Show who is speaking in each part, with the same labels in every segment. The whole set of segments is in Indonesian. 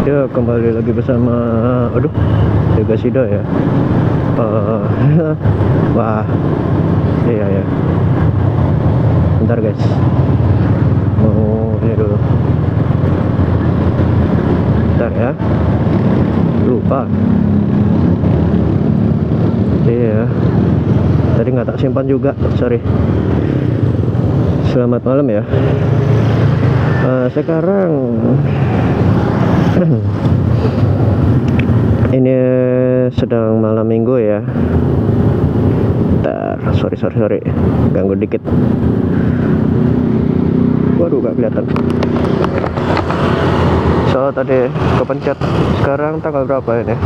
Speaker 1: Ya, kembali lagi bersama Degasida ya. Wah, iya ya. Bentar guys, mau ini dulu. Bentar ya, lupa. Iya, tadi nggak tak simpan juga, sorry. Selamat malam ya. Sekarang ini sedang malam minggu ya. Bentar, sorry, ganggu dikit. Waduh, gak kelihatan. So tadi kepencet. Sekarang tanggal berapa ini?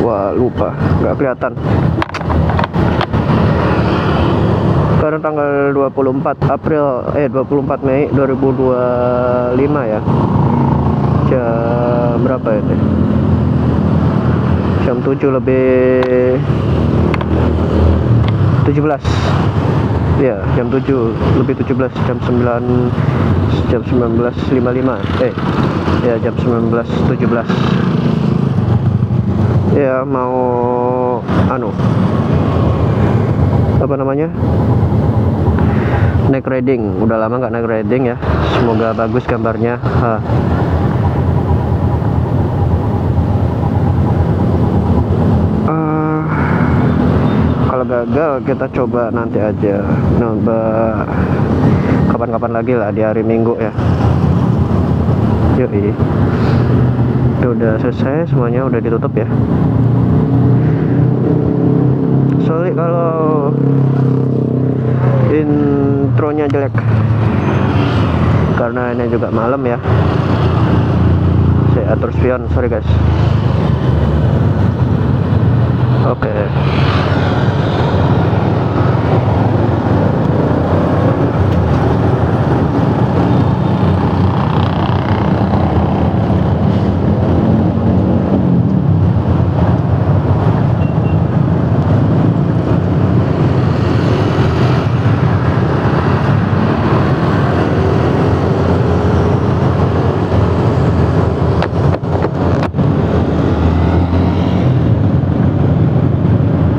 Speaker 1: Wah, lupa, gak kelihatan. Sekarang tanggal 24 Mei 2025 ya. Jam berapa ini? Jam 7 lebih 17. Ya, jam 7 lebih 17, jam 19.55. Ya, jam 19.17. Ya, mau apa namanya? Night riding. Udah lama nggak night riding ya. Semoga bagus gambarnya. Kalau gagal kita coba nanti aja. Kapan-kapan lagi lah, di hari Minggu ya. Yoi. Udah selesai semuanya, udah ditutup ya. Soalnya kalau intronya jelek karena ini juga malam ya. Saya atur spion, sorry guys. Oke.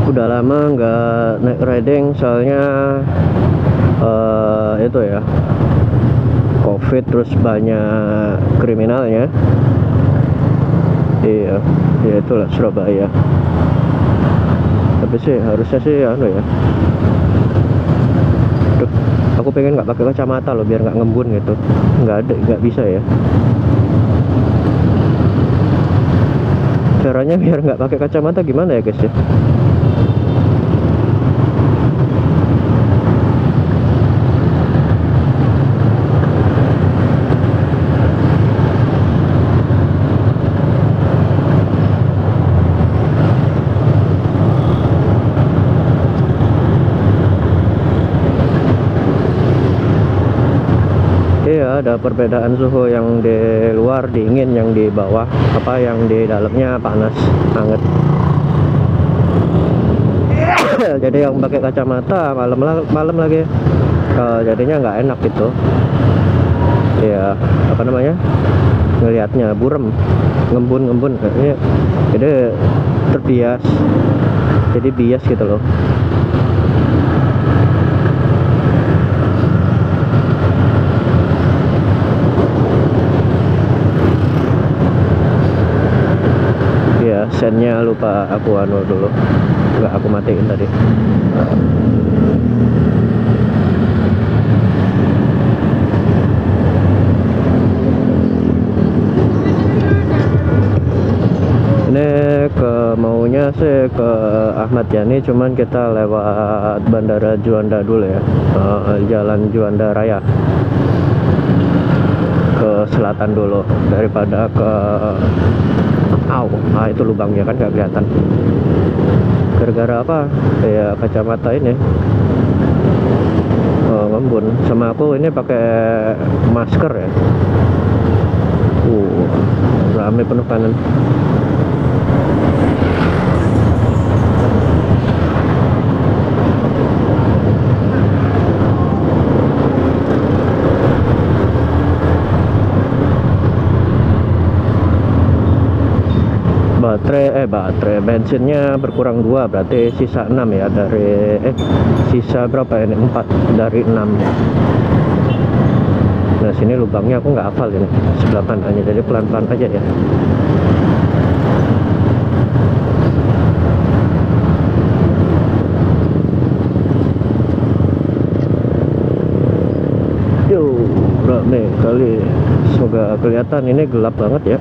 Speaker 1: Udah lama nggak naik riding soalnya itu ya, COVID, terus banyak kriminalnya. Iya, ya itulah Surabaya. Tapi sih harusnya sih ya. Duh, aku pengen nggak pakai kacamata loh biar nggak ngembun gitu. Nggak bisa ya. Caranya biar nggak pakai kacamata gimana ya guys ya? Iya, ada perbedaan suhu, yang di luar dingin, yang di bawah yang di dalamnya panas hangat. Jadi yang pakai kacamata malam lagi, jadinya nggak enak gitu. Ya, apa namanya, ngelihatnya burem, ngembun kayaknya. Jadi terbias, jadi bias gitu loh. Ya, sennya lupa aku dulu, nggak aku matiin tadi. Ini maunya sih ke Ahmad Yani, cuman kita lewat Bandara Juanda dulu ya, Jalan Juanda Raya ke selatan dulu daripada ke itu lubangnya kan nggak kelihatan. Gara-gara apa ya, kacamata ini ngembun. Sama aku ini pakai masker ya. Rame penuh kanan. baterai bensinnya berkurang 2, berarti sisa 6 ya dari sisa berapa ini, 4 dari 6. Nah sini lubangnya aku nggak hafal ini sebelah mananya, jadi pelan-pelan aja ya. Rame kali, semoga kelihatan. Ini gelap banget ya,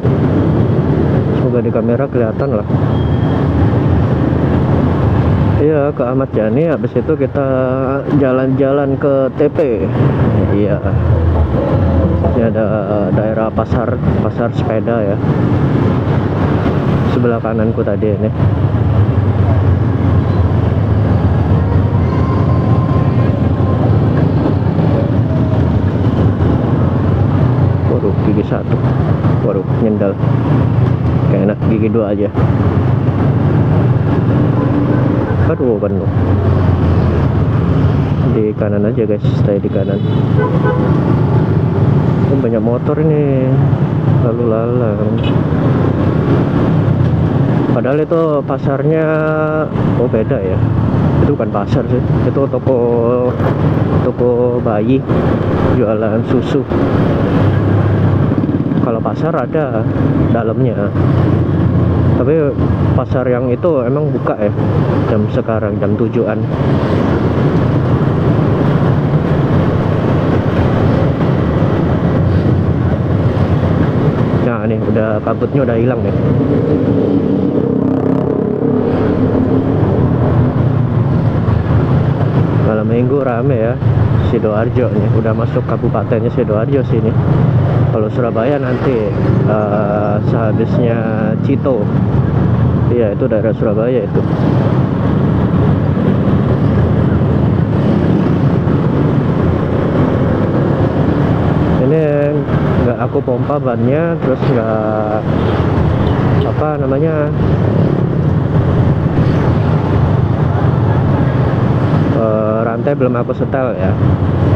Speaker 1: semoga di kamera kelihatan lah. Iya, ke Ahmad Yani, habis itu kita jalan-jalan ke TP. Iya, ini ada daerah pasar sepeda ya, sebelah kananku tadi ini. Gigi 1, waduh nyendal, kayak enak gigi 2 aja. Aduh penuh. Di kanan aja guys, stay di kanan. Banyak motor ini lalu lalang, padahal itu pasarnya beda ya. Itu bukan pasar sih, itu toko bayi jualan susu. Kalau pasar ada dalamnya, tapi pasar yang itu emang buka ya jam sekarang, jam 7-an. Nah nih udah kabutnya udah hilang nih. Malam minggu rame ya, Sidoarjo nih, udah masuk kabupatennya Sidoarjo sini. Kalau Surabaya nanti sehabisnya Cito. Iya, itu daerah Surabaya itu. Ini nggak aku pompa bannya, terus nggak apa namanya, rantai belum aku setel ya,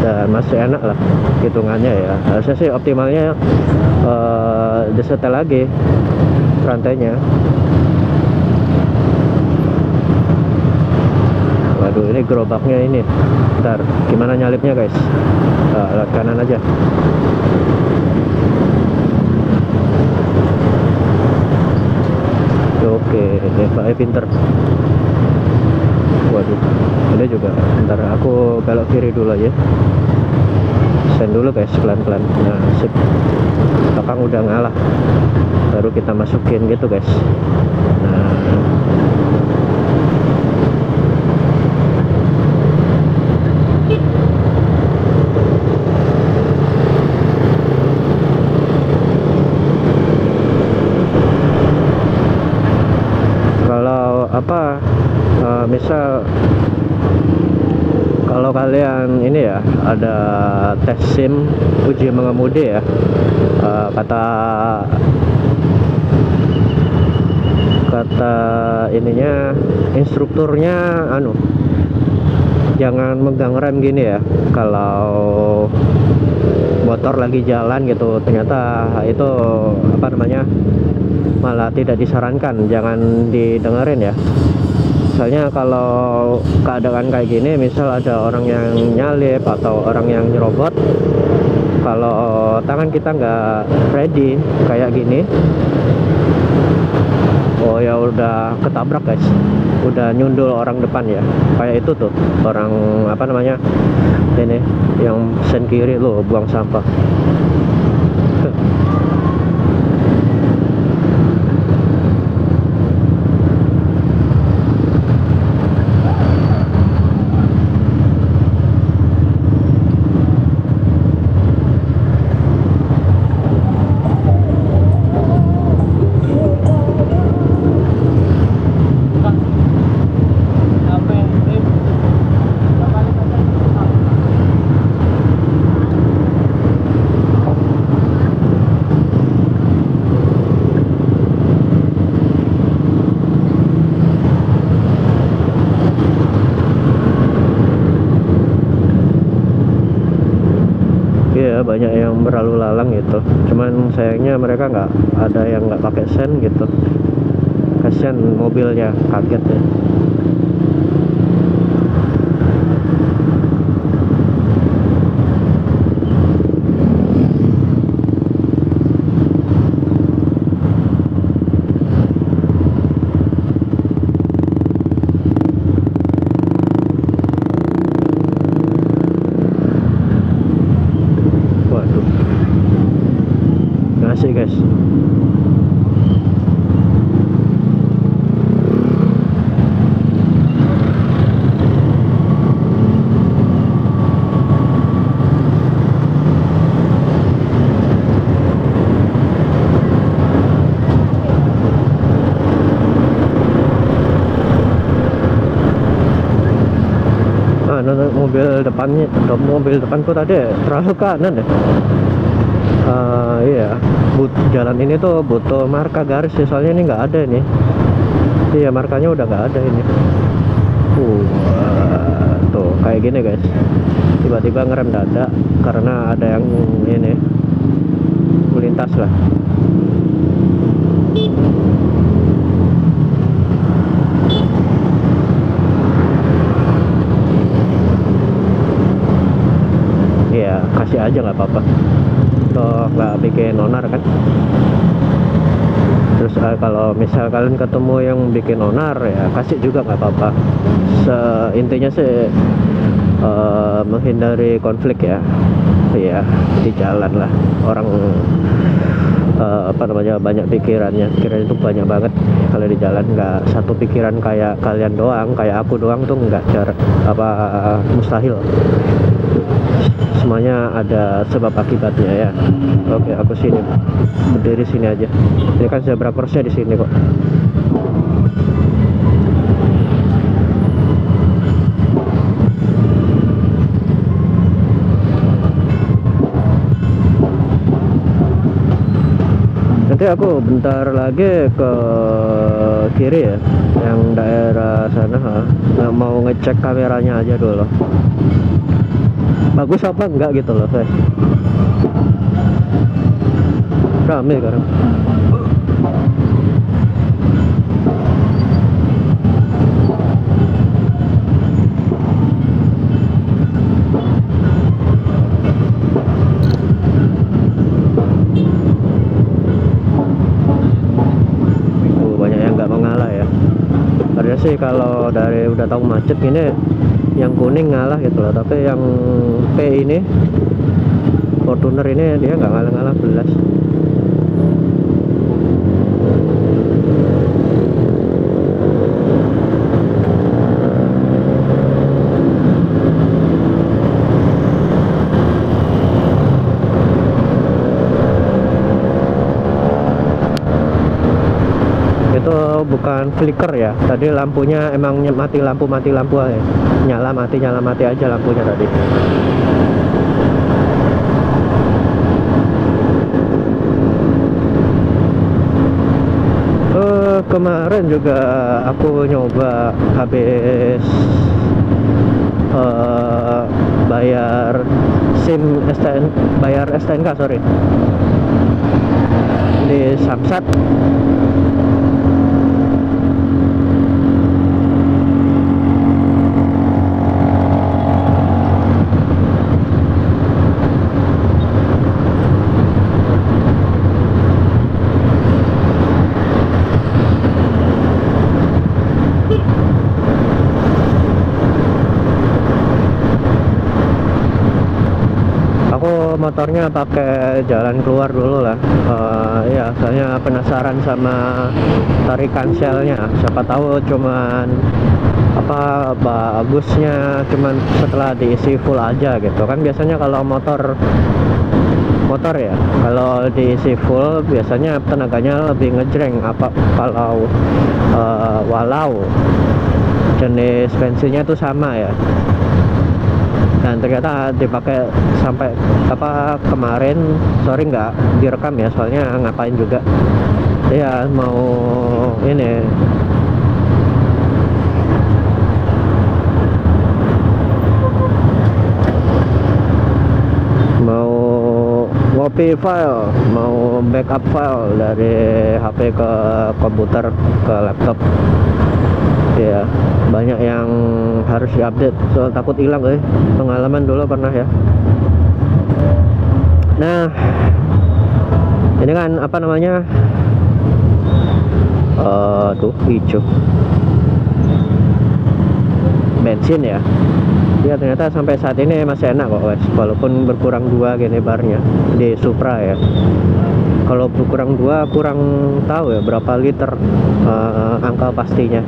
Speaker 1: dan masih enak lah hitungannya ya. Harusnya sih optimalnya disetel lagi rantainya. Waduh, ini gerobaknya ini, ntar gimana nyalipnya guys? Lewat kanan aja. Oke, Pak pinter. Waduh, ini juga. Ntar aku belok kiri dulu aja. Send dulu guys, pelan-pelan. Nah, sip. Belakang udah ngalah. Baru kita masukin gitu guys. Nah, kalau apa, misal kalau kalian ini ya ada tes SIM uji mengemudi ya, kata ininya instrukturnya jangan megang rem gini ya kalau motor lagi jalan gitu. Ternyata itu apa namanya, malah tidak disarankan, jangan didengerin ya. Soalnya kalau keadaan kayak gini, misal ada orang yang nyalip atau orang yang nyerobot, kalau tangan kita nggak ready kayak gini, oh ya udah ketabrak guys, udah nyundul orang depan ya. Kayak itu tuh orang apa namanya ini yang sen kiri loh, buang sampah. Banyak yang berlalu lalang gitu, cuman sayangnya mereka nggak ada yang nggak pakai sen gitu. kasihan mobilnya, kaget ya. Waduh, ngasih guys. Mobil depanku tadi terlalu kanan ya. Iya, jalan ini tuh butuh marka garis sih, soalnya ini nggak ada ini. Iya, markanya udah nggak ada ini. Tuh kayak gini guys, tiba-tiba ngerem dadak karena ada yang ini melintas lah. Iya, kasih aja nggak apa-apa, toh nggak bikin onar kan. Terus kalau misal kalian ketemu yang bikin onar ya kasih juga nggak apa-apa. Intinya sih menghindari konflik ya. Iya, di jalan lah orang banyak pikirannya itu banyak banget. Kalau di jalan nggak satu pikiran kayak kalian doang, kayak aku doang tuh nggak mustahil. Semuanya ada sebab akibatnya ya. Oke, aku sini berdiri sini aja. Ini kan zebra crossnya di sini kok. Nanti aku bentar lagi ke kiri ya, yang daerah sana. Mau ngecek kameranya aja dulu, bagus apa enggak gitu loh guys. Rame sekarang. Banyak yang nggak mengalah ya. Padahal sih kalau dari udah tahu macet gini yang kuning ngalah gitu loh, tapi yang P ini Fortuner ini dia nggak ngalah-ngalah belas. Itu bukan flicker ya, tadi lampunya emang mati lampu aja. Nyala mati aja lampunya tadi. Kemarin juga aku nyoba habis bayar STNK sorry, di Samsat. Motornya pakai jalan keluar dulu lah. Ya soalnya penasaran sama tarikan selnya, siapa tahu cuman bagusnya cuman setelah diisi full aja gitu kan. Biasanya kalau motor ya kalau diisi full biasanya tenaganya lebih ngejreng walau jenis bensinnya itu sama ya. Dan ternyata dipakai sampai kemarin, sorry nggak direkam ya, soalnya ngapain juga ya, mau copy file, mau backup file dari HP ke komputer ke laptop ya, banyak yang harus diupdate soal takut hilang. Pengalaman dulu pernah ya. Nah ini kan apa namanya, tuh hijau bensin ya. Ya ternyata sampai saat ini masih enak kok guys, walaupun berkurang 2 gini barnya di Supra ya. Kalau berkurang 2 kurang tahu ya berapa liter angka pastinya.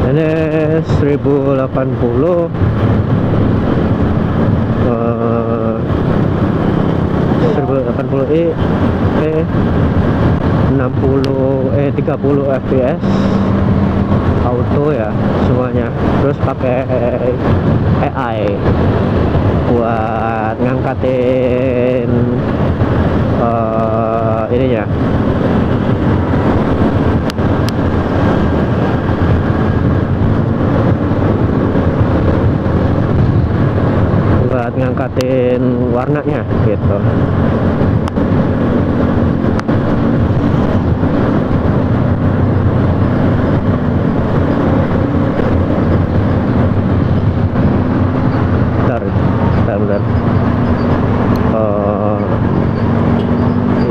Speaker 1: Ini 1080 1080i 30 fps auto ya semuanya, terus pakai AI buat ngangkatin ininya, buat ngangkatin warnanya gitu. Bentar.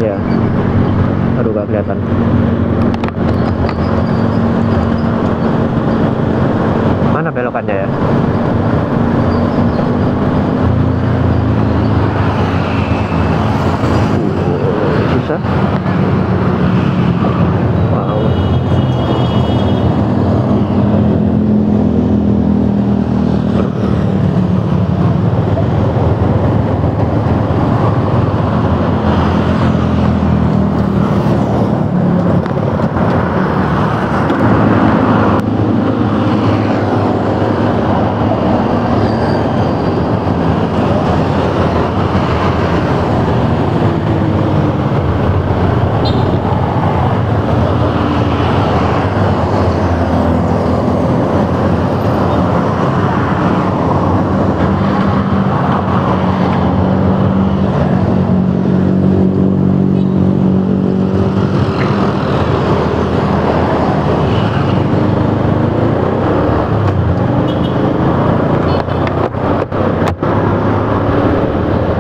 Speaker 1: Iya, aduh gak kelihatan. Mana belokannya ya? Susah. Wow.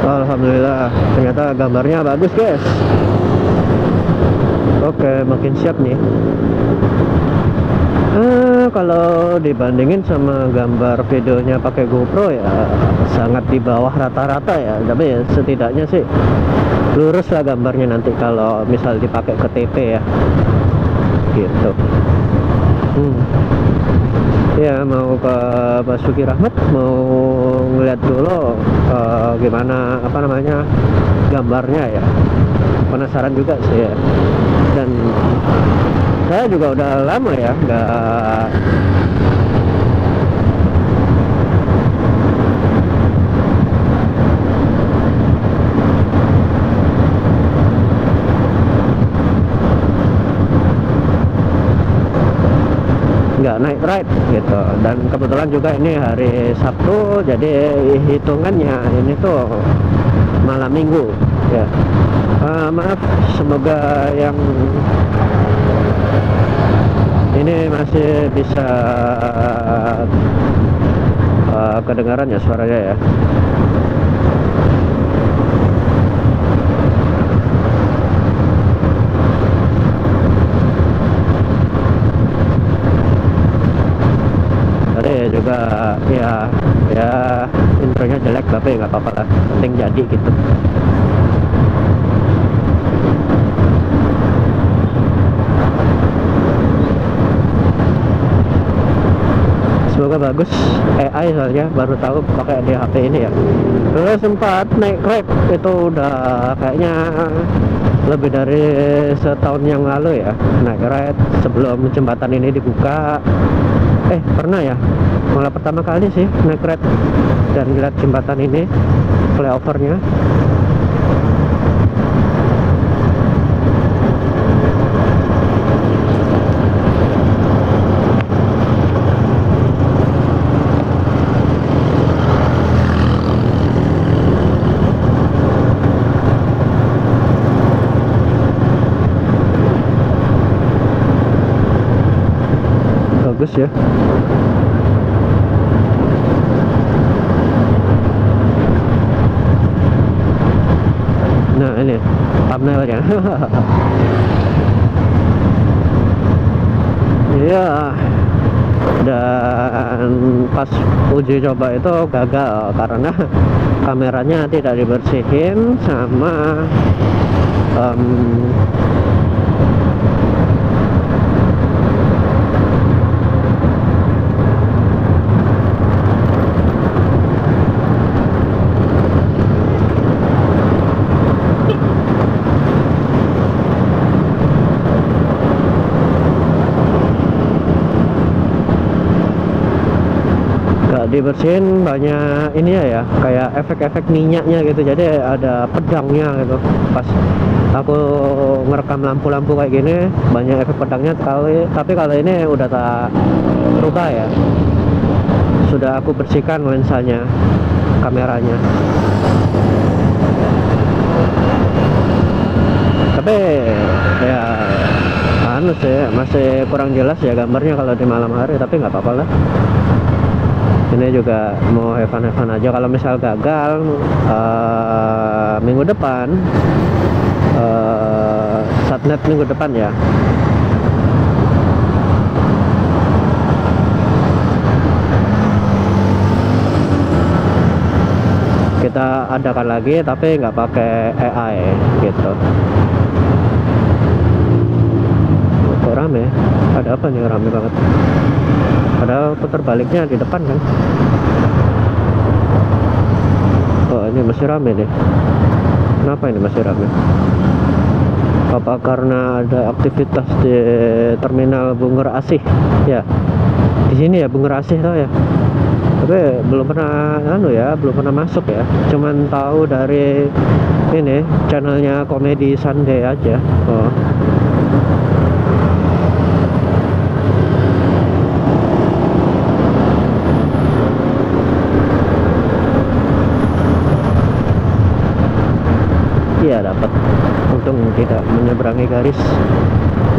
Speaker 1: Alhamdulillah, ternyata gambarnya bagus guys. Oke, makin siap nih. Kalau dibandingin sama gambar videonya pakai GoPro ya sangat di bawah rata-rata ya, tapi ya setidaknya sih lurus lah gambarnya nanti kalau misal dipakai ke TP ya gitu. Ya mau ke Basuki Rahmat, mau ngeliat dulu gimana apa namanya gambarnya ya, penasaran juga sih ya. Dan saya juga udah lama ya nggak naik ride gitu. Dan kebetulan juga ini hari Sabtu, jadi hitungannya ini tuh malam minggu ya. Maaf, semoga yang ini masih bisa kedengaran ya suaranya ya. Tadi juga ya intronya jelek tapi nggak apa-apa lah, penting jadi gitu. Semoga bagus AI, soalnya baru tahu pakai di HP ini ya. Dulu sempat naik Grab, itu udah kayaknya lebih dari setahun yang lalu ya, naik Grab sebelum jembatan ini dibuka. Pernah ya, malah pertama kali sih naik Grab dan lihat jembatan ini, flyovernya. Bagus ya. Nah ini thumbnailnya. Iya. Dan pas uji coba itu gagal karena kameranya tidak dibersihin sama dibersihin, banyak ini ya, kayak efek-efek minyaknya gitu, jadi ada pedangnya gitu. Pas aku ngerekam lampu-lampu kayak gini banyak efek pedangnya, tapi kalau ini udah tak rubah ya, sudah aku bersihkan lensanya, kameranya. Tapi ya anu sih, masih kurang jelas ya gambarnya kalau di malam hari, tapi nggak apa-apa lah. Ini juga mau have fun aja. Kalau misal gagal minggu depan, satnet minggu depan ya, kita adakan lagi tapi nggak pakai AI gitu. Kok rame? Ada apa nih, rame banget? Padahal putar baliknya di depan kan. Oh ini masih rame nih. Kenapa ini masih rame? Apa karena ada aktivitas di terminal Bunger Asih ya? Di sini ya Bunger Asih tau ya. Tapi belum pernah belum pernah masuk ya. Cuman tahu dari ini channelnya Komedi Sunday aja. Oh. Iya dapat, untung tidak menyeberangi garis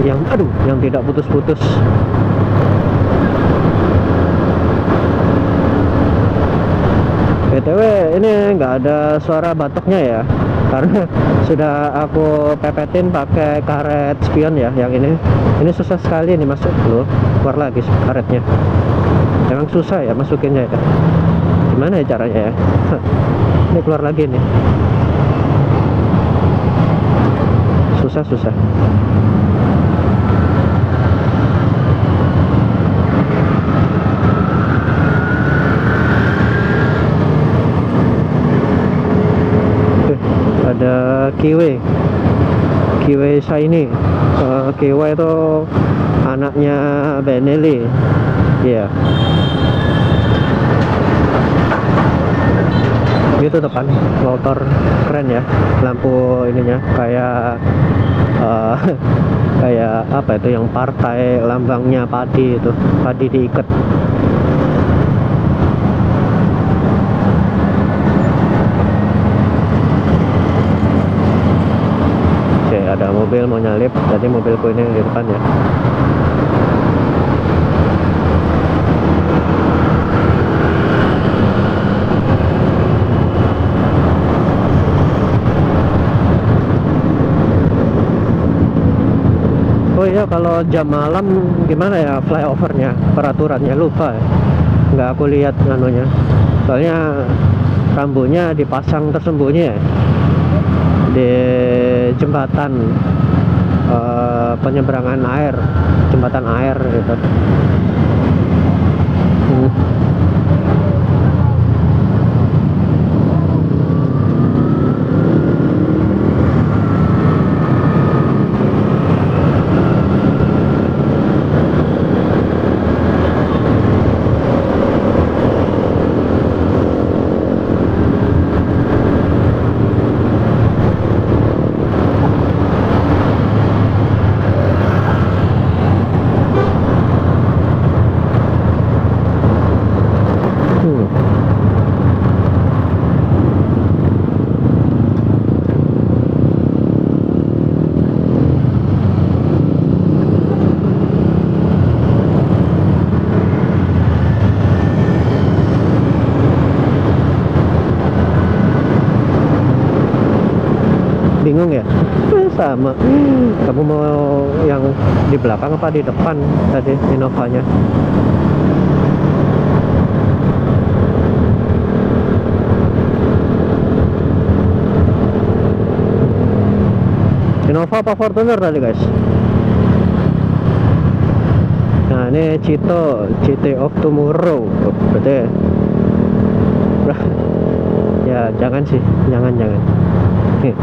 Speaker 1: yang tidak putus-putus. BTW ini nggak ada suara batuknya ya, karena sudah aku pepetin pakai karet spion ya. Yang ini susah sekali nih masuk loh, keluar lagi karetnya. Emang susah ya masukinnya ya, gimana ya caranya ya? Ini keluar lagi nih, susah. Ada Kiwi Shiny. Kiwi itu anaknya Benelli ya. Gitu depan motor keren ya, lampu ininya kayak kayak apa itu yang partai lambangnya padi, itu padi diikat. Oke, ada mobil mau nyalip, jadi mobilku ini di depan ya. Oh iya, kalau jam malam gimana ya flyovernya, peraturannya lupa ya. Nggak aku lihat anunya, soalnya rambunya dipasang tersembunyi ya di jembatan penyeberangan air, jembatan air gitu. bingung ya. Sama. Kamu mau yang di belakang apa di depan tadi Innovanya? Innova apa Fortuner tadi guys? Nah ini Cito, City of Tomorrow. Berarti ya jangan sih, jangan. Nih.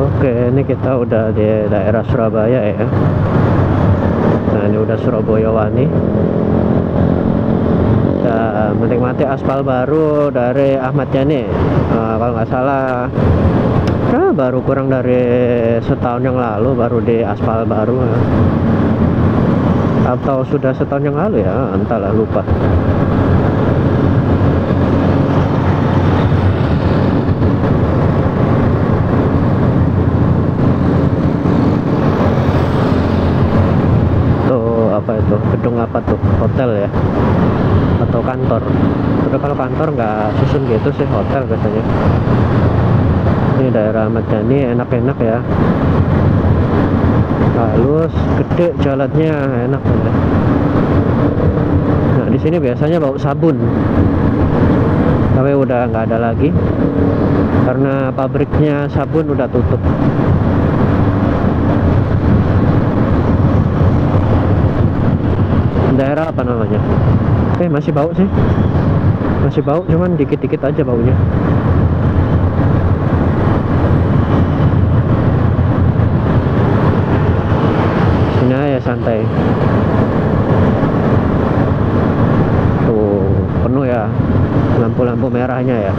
Speaker 1: Oke, ini kita udah di daerah Surabaya ya. Nah ini udah Surabaya Wani. Kita menikmati aspal baru dari Ahmad Yani. Kalau nggak salah, baru kurang dari setahun yang lalu baru di aspal baru. Atau sudah setahun yang lalu ya, entahlah lupa. Apa itu, gedung apa tuh, hotel ya atau kantor? Tapi kalau kantor nggak susun gitu sih, hotel biasanya. Ini daerah Ahmad Yani, enak-enak ya, halus, gede jalannya, enak ya. Nah di sini biasanya bau sabun, tapi udah nggak ada lagi karena pabriknya sabun udah tutup. Daerah apa namanya? Masih bau sih, masih bau, cuman dikit-dikit aja baunya. Sini ya santai. Tuh penuh ya lampu-lampu merahnya ya.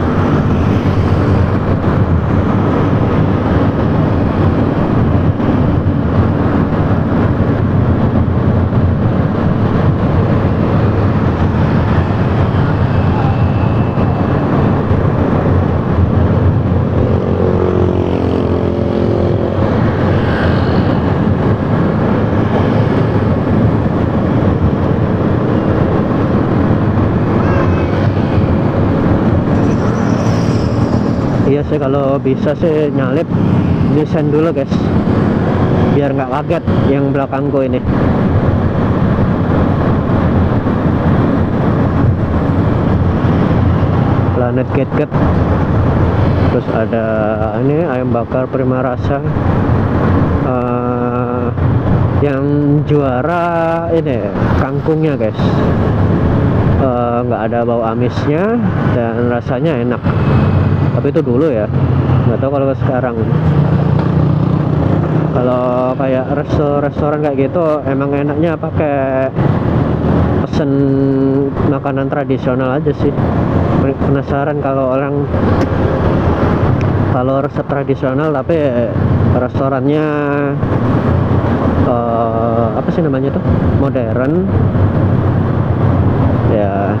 Speaker 1: Iya sih, kalau bisa sih nyalip desain dulu guys, biar nggak kaget yang belakangku ini. Planet Get. Terus ada ini ayam bakar Prima Rasa. Yang juara ini kangkungnya guys, nggak ada bau amisnya dan rasanya enak. Tapi itu dulu ya, nggak tahu kalau sekarang. Kalau kayak restoran kayak gitu emang enaknya pakai pesen makanan tradisional aja sih. Penasaran kalau orang kalau resep tradisional tapi restorannya apa sih namanya tuh, modern ya,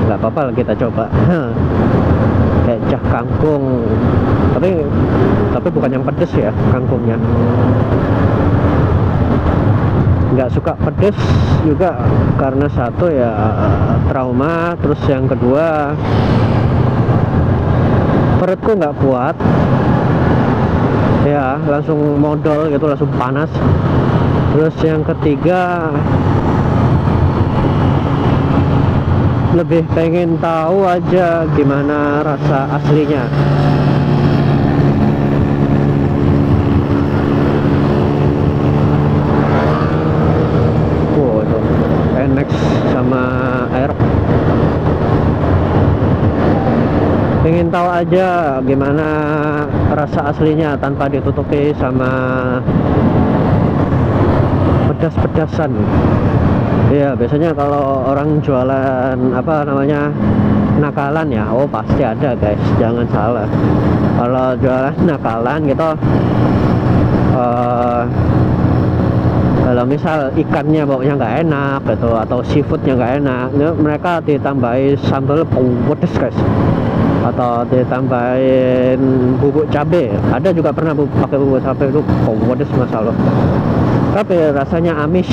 Speaker 1: nggak apa-apa lah kita coba. Kayak cah kangkung, tapi bukan yang pedes ya kangkungnya. Nggak suka pedes juga karena satu ya trauma, terus yang kedua perutku nggak kuat ya, langsung modal gitu, langsung panas. Terus yang ketiga lebih pengen tahu aja gimana rasa aslinya. Wow, itu NX sama Air. Pengen tahu aja gimana rasa aslinya tanpa ditutupi sama pedas-pedasan. Iya, biasanya kalau orang jualan apa namanya nakalan ya, oh pasti ada guys, jangan salah. Kalau jualan nakalan gitu, kalau misal ikannya baunya nggak enak gitu atau seafoodnya nggak enak, mereka ditambahin sambal pedes guys, atau ditambahin bubuk cabe. Ada juga pernah pakai bubuk cabe itu pedes masalah, tapi rasanya amis.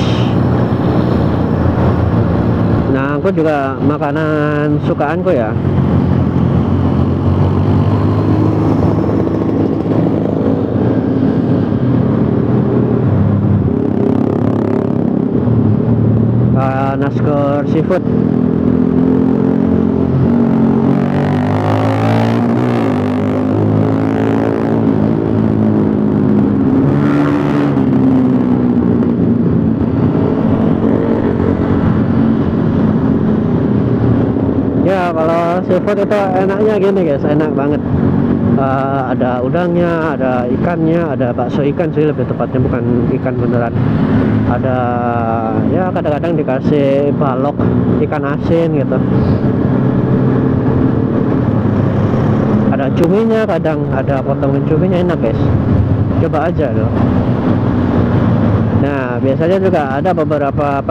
Speaker 1: Nah, aku juga makanan sukaanku ya, seafood. Ya kalau seafood itu enaknya gini guys, enak banget. Ada udangnya, ada ikannya, ada bakso ikan sih lebih tepatnya, bukan ikan beneran. Ada ya kadang-kadang dikasih balok ikan asin gitu. Ada cuminya, kadang ada potongan cuminya, enak guys. Coba aja loh. Nah biasanya juga ada beberapa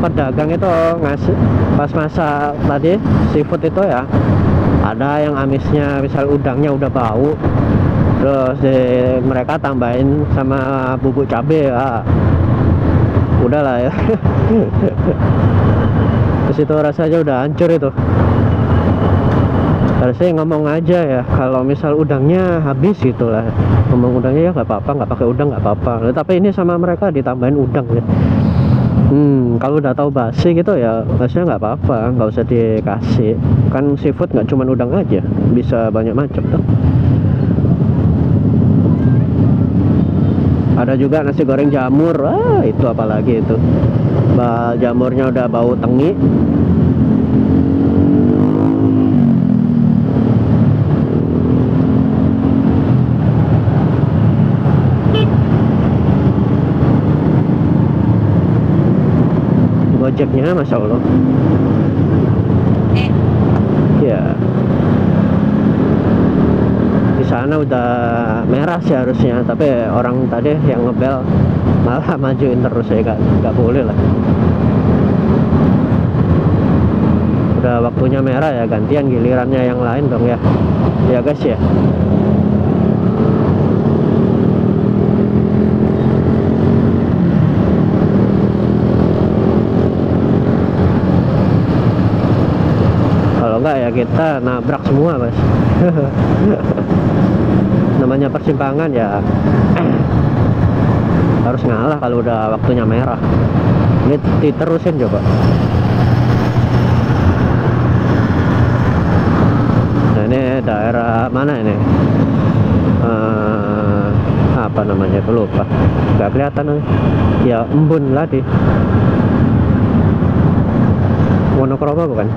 Speaker 1: pedagang itu ngasih pas masak tadi seafood itu ya, ada yang amisnya misal udangnya udah bau, terus mereka tambahin sama bubuk cabe ya, udahlah ya. Terus itu rasanya udah hancur itu. Harusnya ngomong aja ya, kalau misal udangnya habis gitu lah, ngomong udangnya ya nggak apa-apa, nggak pakai udang nggak apa-apa. Tapi ini sama mereka ditambahin udang ya. Kalau udah tahu basi gitu ya harusnya nggak apa-apa, nggak usah dikasih. Kan seafood nggak cuma udang aja, bisa banyak macam tuh. Ada juga nasi goreng jamur, itu apalagi itu, jamurnya udah bau tengi. Gojeknya masya Allah ya, di sana udah merah sih harusnya, tapi orang tadi yang ngebel malah majuin terus ya, nggak boleh lah. Udah waktunya merah ya, gantian gilirannya yang lain dong ya, ya guys ya. Kalau enggak ya kita nabrak semua mas. Namanya persimpangan ya, harus ngalah kalau udah waktunya merah. Ini diterusin coba. Nah ini daerah mana ini? Apa namanya, aku lupa, nggak kelihatan ya. Embun lagi, Wonokromo bukan?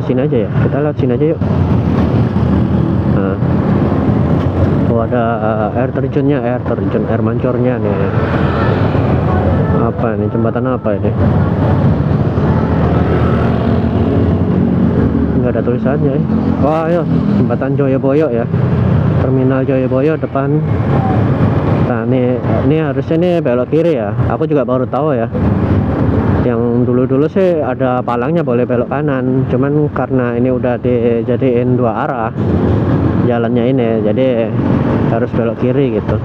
Speaker 1: Sini aja ya, kita lewat sini aja yuk. Nah. Oh ada air terjunnya, air mancornya nih. Apa nih, jembatan apa ini? Nggak ada tulisannya ya. Wah ya, jembatan Joyoboyo ya, terminal Joyoboyo depan. Nah ini harusnya nih belok kiri ya, aku juga baru tahu ya. Yang dulu-dulu sih ada palangnya boleh belok kanan, cuman karena ini udah dijadiin dua arah jalannya ini, jadi harus belok kiri gitu.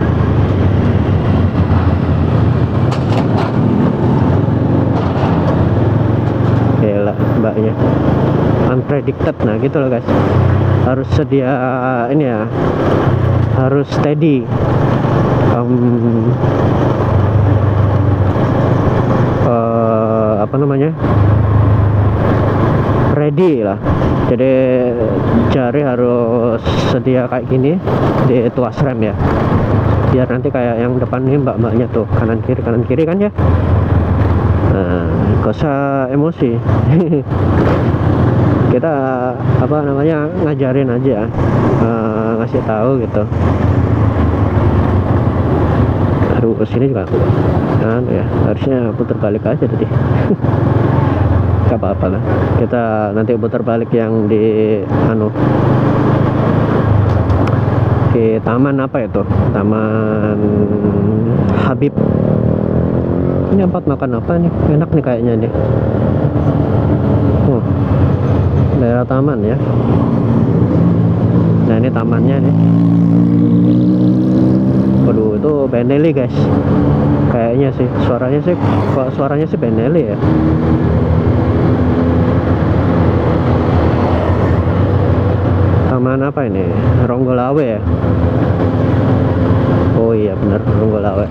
Speaker 1: Gila mbaknya, unpredicted. Nah gitu loh guys, harus sedia ini ya, harus steady. Apa namanya, ready lah. Jadi jari harus sedia kayak gini di tuas rem ya, biar nanti kayak yang depan nih mbak-mbaknya tuh, kanan kiri kan ya. Nah gak usah emosi. Kita apa namanya, ngajarin aja, ngasih tahu gitu. Aduh, sini juga kan ya, harusnya putar balik aja tadi. Gak apa-apa lah, kita nanti putar balik yang di di taman apa itu, Taman Habib. Ini tempat makan apa nih, enak nih kayaknya nih. Daerah taman ya. Nah ini tamannya nih. Waduh, itu Benelli guys, kayaknya sih suaranya sih, kok suaranya sih Benelli ya. Taman apa ini, Ronggolawe ya. Oh iya bener, Ronggolawe.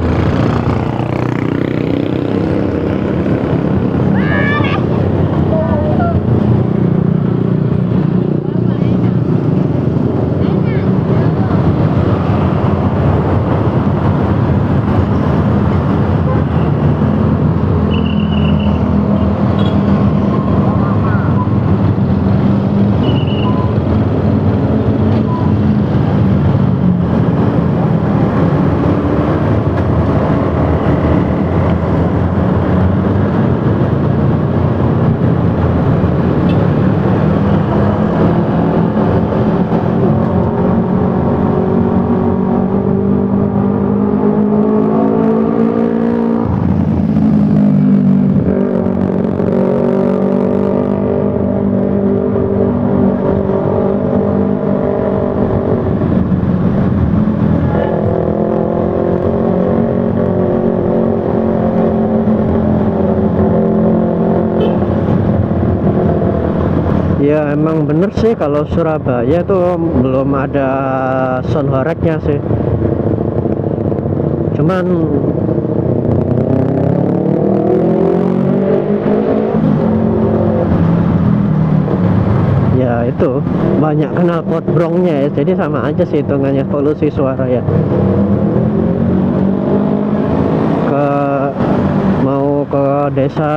Speaker 1: Ya emang bener sih kalau Surabaya tuh belum ada sound horeg-nya sih. Cuman ya itu banyak knalpot brongnya ya, jadi sama aja sih hitungannya polusi suara ya. Ke mau ke desa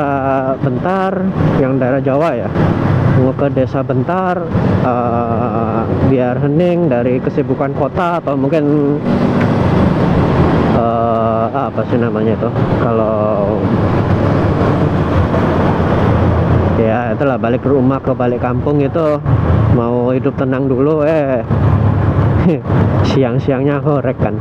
Speaker 1: Bentar yang daerah Jawa ya, mau ke desa Bentar biar hening dari kesibukan kota, atau mungkin apa sih namanya itu, kalau ya itulah balik rumah ke balik kampung itu mau hidup tenang dulu siang-siangnya horeg kan.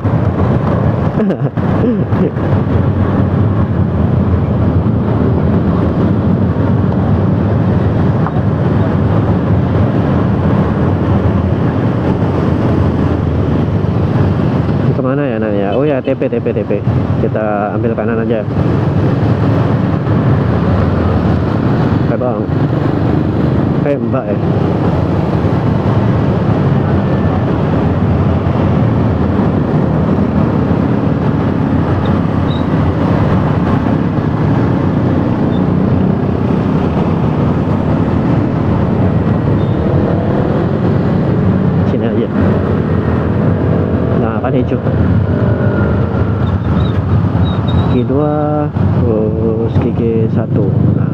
Speaker 1: Kemana ya nanya? Oh ya, TP kita ambil kanan aja. Bang, Mbak ya. Sini aja. Nah, kan hijau. Gigi 2 terus gigi 1. Nah,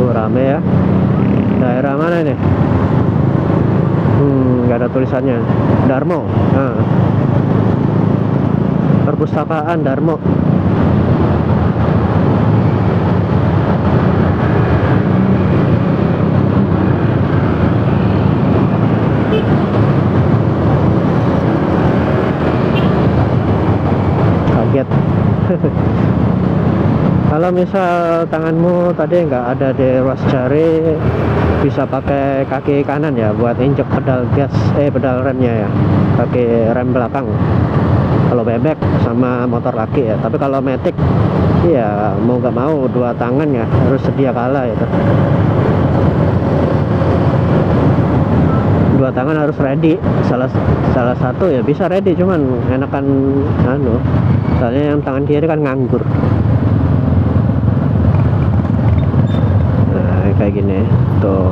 Speaker 1: rame ya. Daerah mana ini? Nggak ada tulisannya. Darmo. Nah, perpustakaan Darmo. Kaget. Kalau misal tanganmu tadi nggak ada di ruas jari, bisa pakai kaki kanan ya buat injek pedal gas, pedal remnya ya, kaki rem belakang kalau bebek sama motor kaki ya. Tapi kalau matic ya mau nggak mau dua tangan ya, harus sedia kala itu. Dua tangan harus ready, salah satu ya bisa ready, cuman enakan soalnya yang tangan kiri kan nganggur. Kayak gini tuh,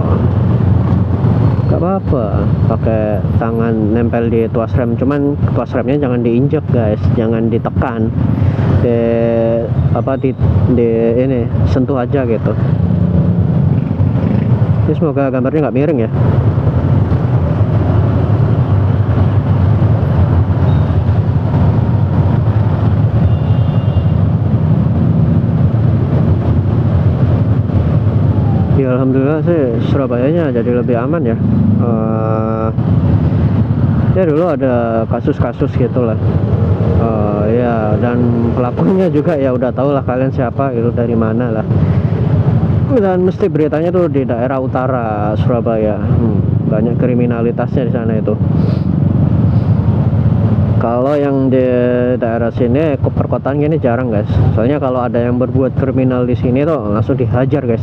Speaker 1: gak apa-apa pakai tangan nempel di tuas rem, cuman tuas remnya jangan diinjek guys, jangan ditekan, di ini sentuh aja gitu. Ini semoga gambarnya nggak miring ya. Ya alhamdulillah sih Surabayanya jadi lebih aman ya. Ya dulu ada kasus-kasus gitulah. Ya dan pelakunya juga ya udah tau lah kalian siapa gitu, dari mana lah. Dan mesti beritanya tuh di daerah utara Surabaya. Banyak kriminalitasnya di sana itu. Kalau yang di daerah sini perkotaan gini jarang guys. Soalnya kalau ada yang berbuat kriminal di sini tuh langsung dihajar guys.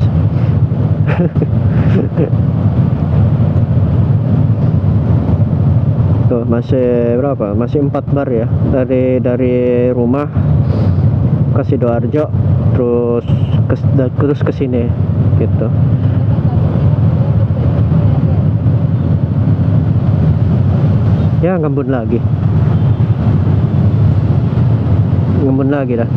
Speaker 1: Tuh masih berapa? Masih 4 bar ya dari rumah ke Sidoarjo, terus ke sini gitu. Ya ngembun lagi dah.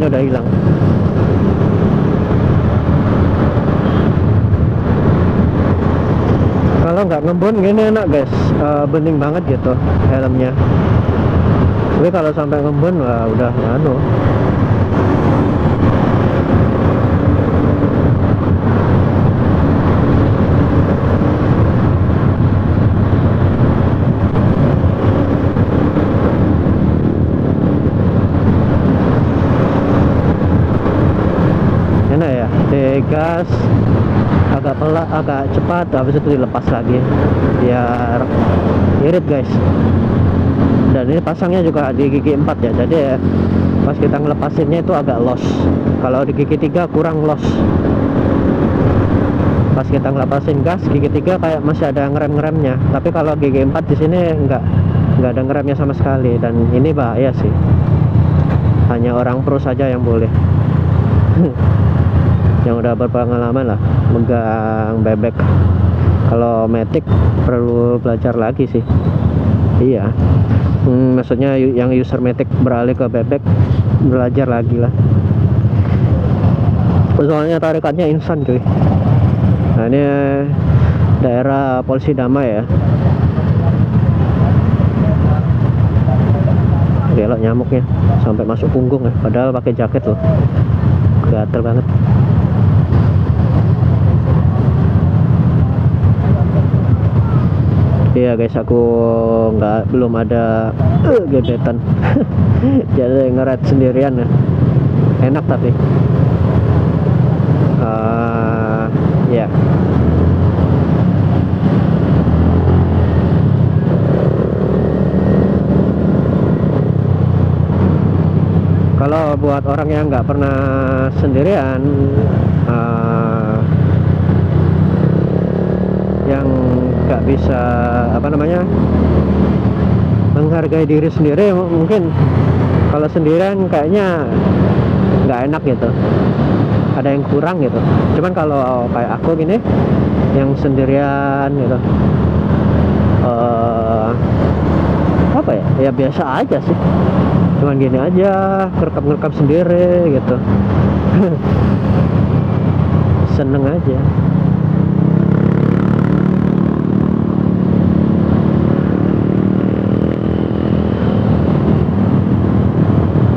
Speaker 1: Udah hilang. Kalau nggak ngembun gini enak guys, bening banget gitu helmnya. Tapi kalau sampai ngembun wah udah anu. Enak ya, digas agak cepat, habis itu dilepas lagi biar irit guys. Dan ini pasangnya juga di gigi 4 ya, jadi ya, pas kita ngelepasinnya itu agak los. Kalau di gigi 3 kurang los. Pas kita ngelepasin gas gigi 3 kayak masih ada ngerem-ngeremnya, tapi kalau gigi 4 di sini nggak ada ngeremnya sama sekali. Dan ini bahaya sih, hanya orang pro saja yang boleh. Yang udah berpengalaman lah megang bebek. Kalau Matic perlu belajar lagi sih. Iya, maksudnya yang user Matic beralih ke bebek belajar lagi lah. Soalnya tarikannya instan cuy. Nah ini daerah Polisi Damai ya. Gelok nyamuknya sampai masuk punggung ya, padahal pakai jaket loh, gatel banget. Iya guys, aku belum ada gebetan. Jadi ngerat sendirian ya, enak tapi ya. Kalau buat orang yang nggak pernah sendirian, yang nggak bisa menghargai diri sendiri, mungkin kalau sendirian kayaknya nggak enak gitu, ada yang kurang gitu. Cuman kalau kayak aku gini yang sendirian gitu, apa ya biasa aja sih, cuman gini aja, ngerekam sendiri gitu. Seneng aja.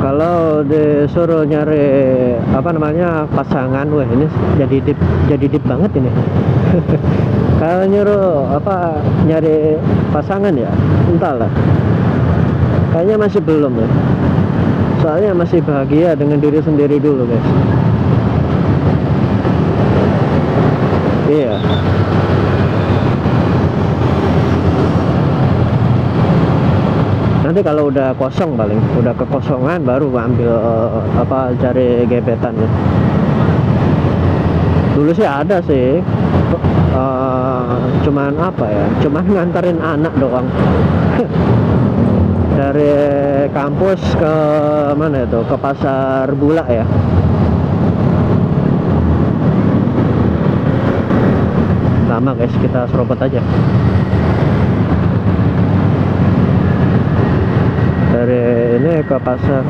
Speaker 1: Kalau disuruh nyari pasangan, wah ini jadi deep banget ini. Kalau nyuruh nyari pasangan ya, entahlah, kayaknya masih belum ya. Soalnya masih bahagia dengan diri sendiri dulu guys. Iya. Nanti kalau udah kosong, paling udah kekosongan baru ambil cari gebetan ya. Dulu sih ada sih, cuman cuman nganterin anak doang. Dari kampus ke mana itu, ke Pasar Bulak ya. Lama guys, kita serobot aja. Dari ini ke pasar,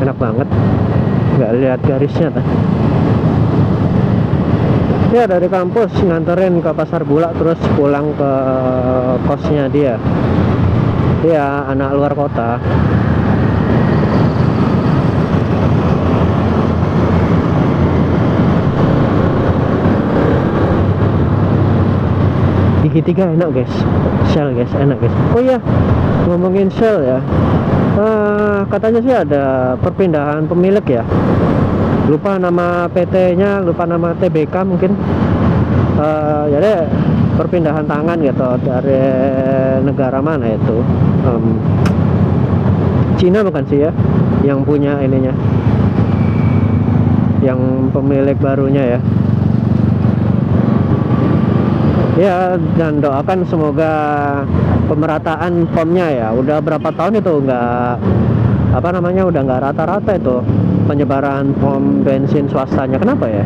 Speaker 1: enak banget, nggak lihat garisnya kan. Ya dari kampus nganterin ke Pasar Bulak, terus pulang ke kosnya dia. Dia anak luar kota. Gigi 3 enak guys, Shell guys, enak guys. Oh iya, ngomongin Shell ya, katanya sih ada perpindahan pemilik ya. Lupa nama PT-nya, lupa nama TBK mungkin. Jadi perpindahan tangan gitu dari negara mana itu, Cina bukan sih ya, yang punya ininya, yang pemilik barunya ya. Ya, dan doakan semoga pemerataan POM-nya ya. Udah berapa tahun itu udah nggak rata-rata itu penyebaran POM bensin swastanya. Kenapa ya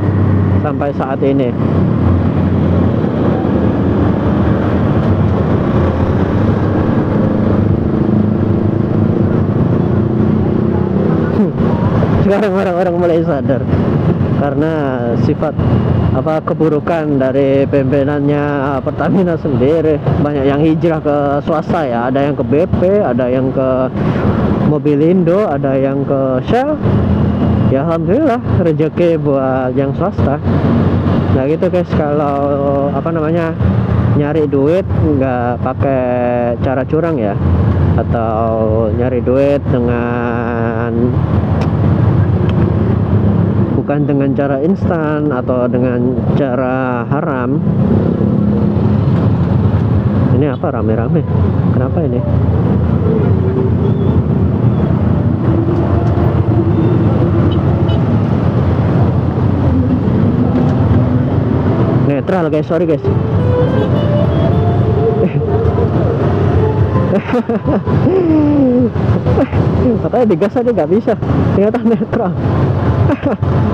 Speaker 1: sampai saat ini? Sekarang orang-orang mulai sadar. karena sifat apa keburukan dari pimpinannya Pertamina sendiri. Banyak yang hijrah ke swasta ya, ada yang ke BP, ada yang ke Mobilindo, ada yang ke Shell. Ya alhamdulillah rezeki buat yang swasta. Nah gitu guys, kalau apa namanya nyari duit nggak pakai cara curang ya, atau nyari duit bukan dengan cara instan atau dengan cara haram. Ini apa rame-rame? Kenapa ini? Netral guys, sorry guys. Katanya digas aja nggak bisa, ternyata netral.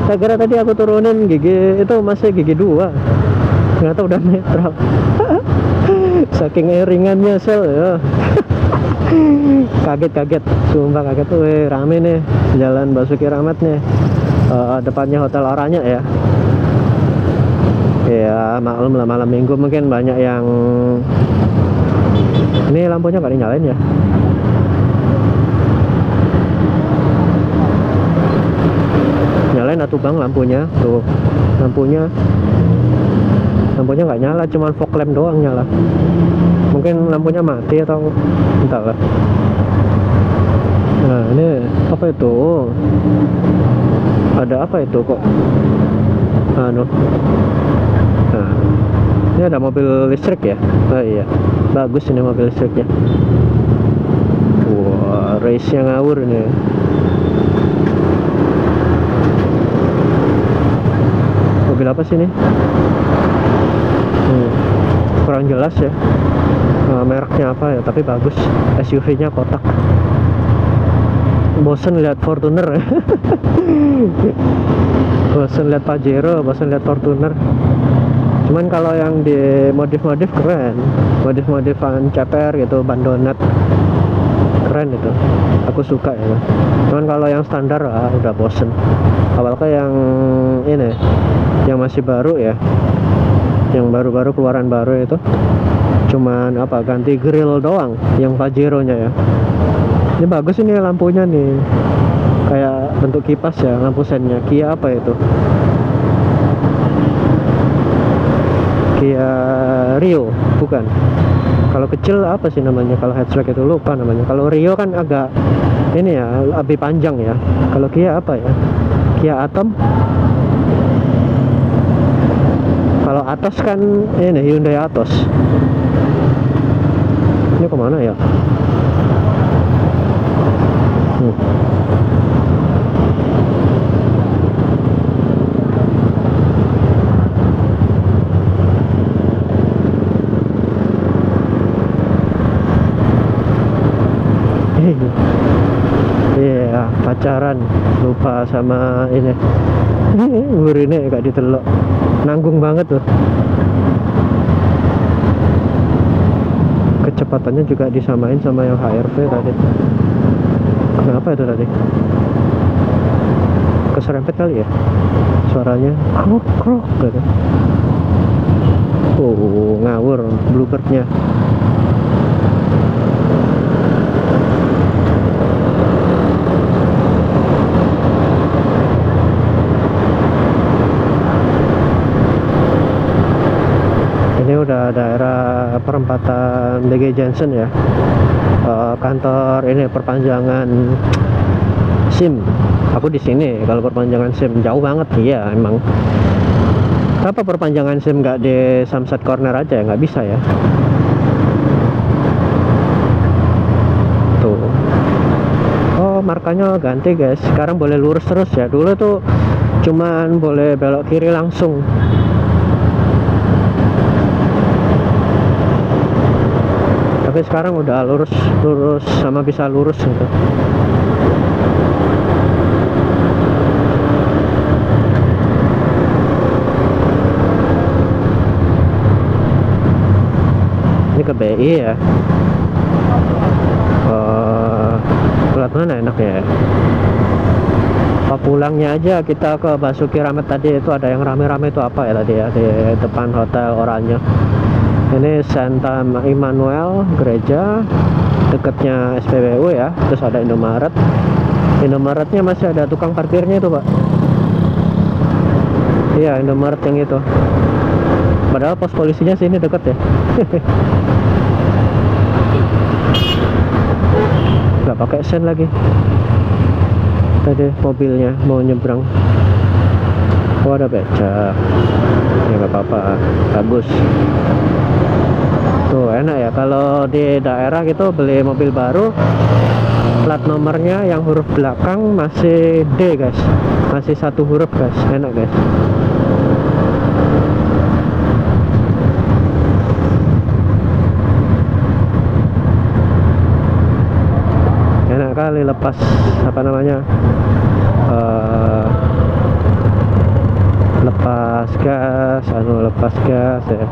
Speaker 1: Saya kira tadi aku turunin gigi itu masih gigi 2, ternyata udah netral. Saking ringannya sel ya. Kaget, sumpah kaget tuh. Rame nih Jalan Basuki Rahmat nih, depannya Hotel Oranye ya. Ya maklum lah, malam minggu mungkin banyak yang ini lampunya nggak dinyalain ya. Nyalain atuh bang lampunya, tuh lampunya nggak nyala, cuman fog lamp doang nyala. Mungkin lampunya mati atau entahlah. Nah ini apa itu? Ada apa itu kok? Nah, ini ada mobil listrik ya. Oh iya, bagus ini mobil listriknya. Wah, race-nya ngawur ini. Mobil apa sih ini? Kurang jelas ya. Mereknya apa ya, tapi bagus. SUV-nya kotak. Bosen lihat Fortuner. Bosen lihat Pajero, bosen lihat Fortuner. Cuman kalau yang di modif-modif keren, modif-modifan CPR gitu, ban donat keren itu, aku suka ya. Cuman kalau yang standar udah bosen. Apalagi yang ini, yang masih baru ya, yang baru-baru keluaran baru itu, cuman apa ganti grill doang, yang Pajero nya ya. Ini bagus ini lampunya nih, kayak bentuk kipas ya, lampu sennya. Kia apa itu? Kia Rio, bukan. Kalau kecil apa sih namanya? Kalau hatchback itu lupa namanya. Kalau Rio kan agak ini ya, lebih panjang ya. Kalau Kia apa ya? Kia Atom. Kalau Atos kan ini Hyundai Atos. Ini kemana ya? Iya, pacaran lupa sama ini. Burine gak ditelok, nanggung banget tuh. Kecepatannya juga disamain sama yang HRV tadi. Kenapa itu tadi? Keserempet kali ya suaranya, krok krok gitu. Ngawur bluebirdnya. Ini udah daerah perempatan BG Johnson ya, kantor ini perpanjangan SIM. Aku di sini kalau perpanjangan SIM jauh banget. Iya emang. Kenapa perpanjangan SIM nggak di Samsat Corner aja ya? Nggak bisa ya. Tuh. Oh markanya ganti guys. Sekarang boleh lurus terus ya. Dulu tuh cuman boleh belok kiri langsung. Tapi sekarang udah lurus sama bisa lurus gitu. Ini ke BI ya. Plat mana enaknya ya? Pulangnya aja kita ke Basuki Rahmat tadi itu ada yang rame-rame itu apa ya tadi ya di depan Hotel Oranye. Ini Santa Immanuel gereja dekatnya SPBU ya. Terus ada Indomaret. Indomaretnya masih ada tukang parkirnya itu Pak. Iya Indomaret yang itu. Padahal pos polisinya sini dekat ya. Nggak pakai sen lagi. Tadi mobilnya mau nyebrang. Oh ada becak. Ya nggak apa-apa, bagus. Tuh enak ya kalau di daerah gitu beli mobil baru, plat nomornya yang huruf belakang masih D guys, masih satu huruf guys, enak guys. Enak kali lepas apa namanya, lepas gas, lepas gas ya.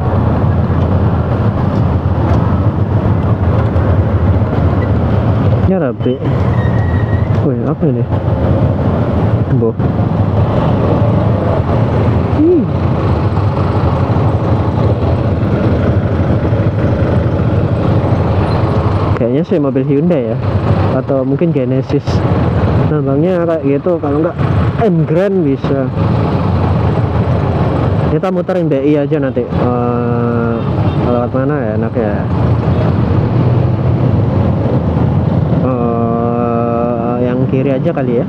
Speaker 1: Ini rapi. Wih apa ini? Boh. Kayaknya sih mobil Hyundai ya, atau mungkin Genesis. Lambangnya kayak gitu, kalau enggak M Grand bisa. Kita muterin BI aja nanti. Lewat mana ya enak ya? Yang kiri aja kali ya.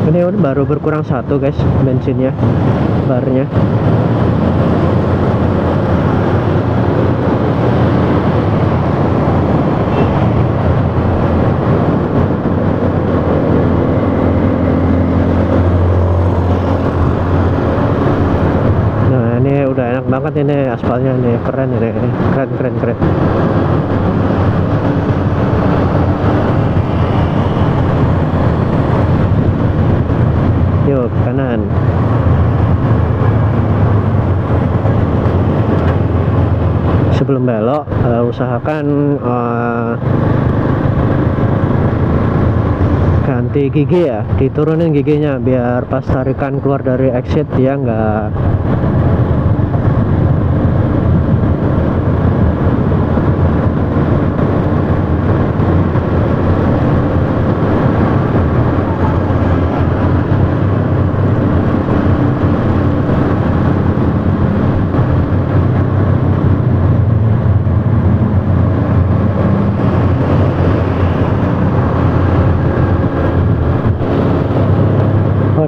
Speaker 1: Ini baru berkurang satu guys bensinnya, barnya. Nah ini udah enak banget ini aspalnya nih, keren ini, keren. Yuk kanan. Sebelum belok usahakan ganti gigi ya, diturunin giginya biar pas tarikan keluar dari exit dia nggak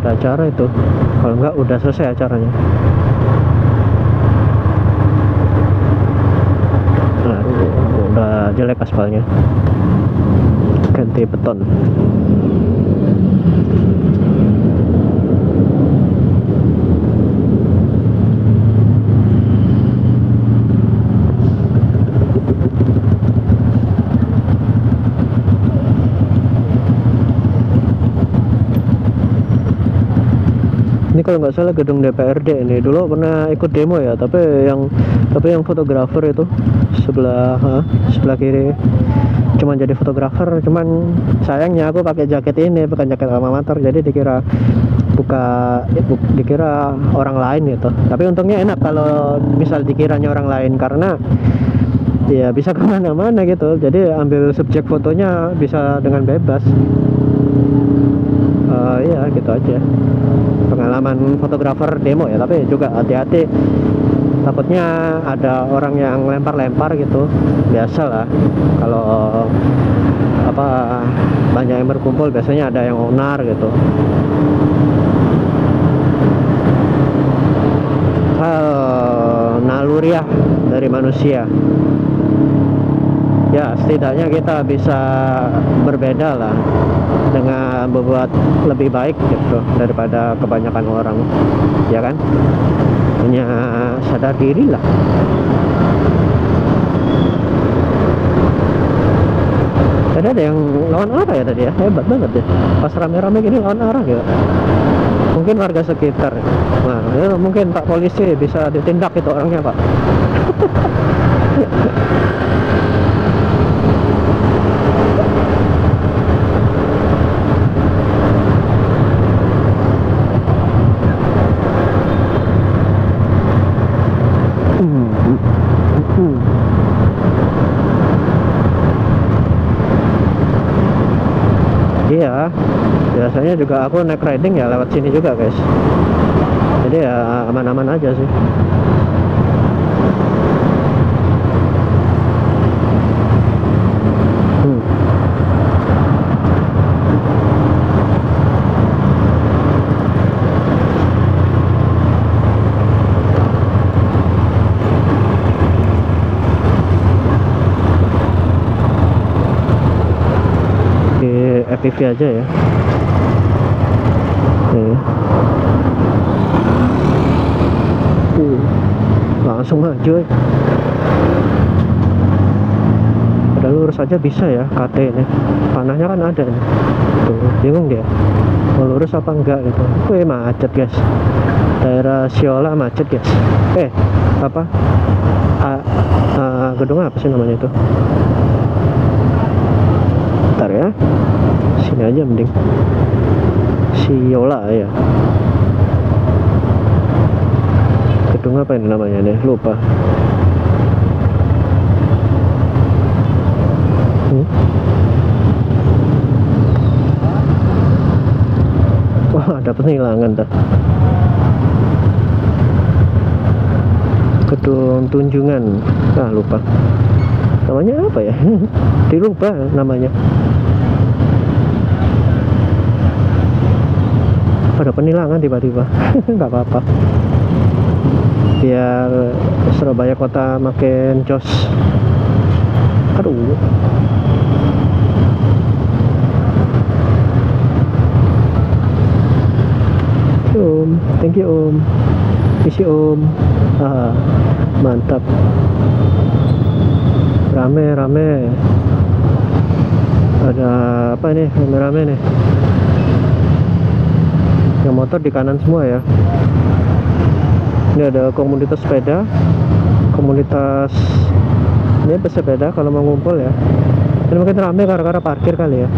Speaker 1: acara itu, kalau enggak udah selesai acaranya. Nah, udah jelek aspalnya, ganti beton. Ini kalau nggak salah gedung DPRD ini, dulu pernah ikut demo ya, tapi yang fotografer itu sebelah kiri cuman jadi fotografer. Cuman sayangnya aku pakai jaket ini, bukan jaket alma mater, jadi dikira dikira orang lain gitu. Tapi untungnya enak kalau misal dikiranya orang lain, karena ya bisa kemana-mana gitu, jadi ambil subjek fotonya bisa dengan bebas. Ya gitu aja pengalaman fotografer demo ya, tapi juga hati-hati, takutnya ada orang yang lempar-lempar gitu. Biasalah kalau apa banyak yang berkumpul biasanya ada yang onar gitu. Naluriah dari manusia ya, setidaknya kita bisa berbeda lah dengan berbuat lebih baik gitu daripada kebanyakan orang, ya kan? Hanya sadar diri lah. Tadi ada yang lawan arah ya tadi ya, hebat banget ya, pas rame-rame gini lawan arah ya. Mungkin warga sekitar. Nah ya, mungkin Pak Polisi bisa ditindak itu orangnya Pak. Iya, biasanya juga aku naik riding ya lewat sini juga guys, jadi ya aman-aman aja sih. Di FPV aja ya. Nih. Langsung aja. Udah lurus aja bisa ya KT ini. Panahnya kan ada nih. Tuh, bingung dia. Mau lurus apa enggak gitu. Wih, macet guys. Daerah Siola macet guys. Apa? Gedung apa sih namanya itu? Bentar ya. Sini aja mending. Siola ya. Gedung apa ini namanya nih? Lupa. Wah, ada penilangan dah. Gedung Tunjungan. Lupa. Namanya apa ya? Dirubah namanya. Ada penilangan tiba-tiba. Nggak apa-apa. Biar Surabaya kota makin jos. Aduh. Om, thank you Om. Isi Om. Mantap. Rame. Ada apa nih? Rame-rame nih. Yang motor di kanan semua ya. Ini ada komunitas sepeda, komunitas ini pesepeda kalau mau ngumpul ya. Ini mungkin rame gara-gara parkir kali ya.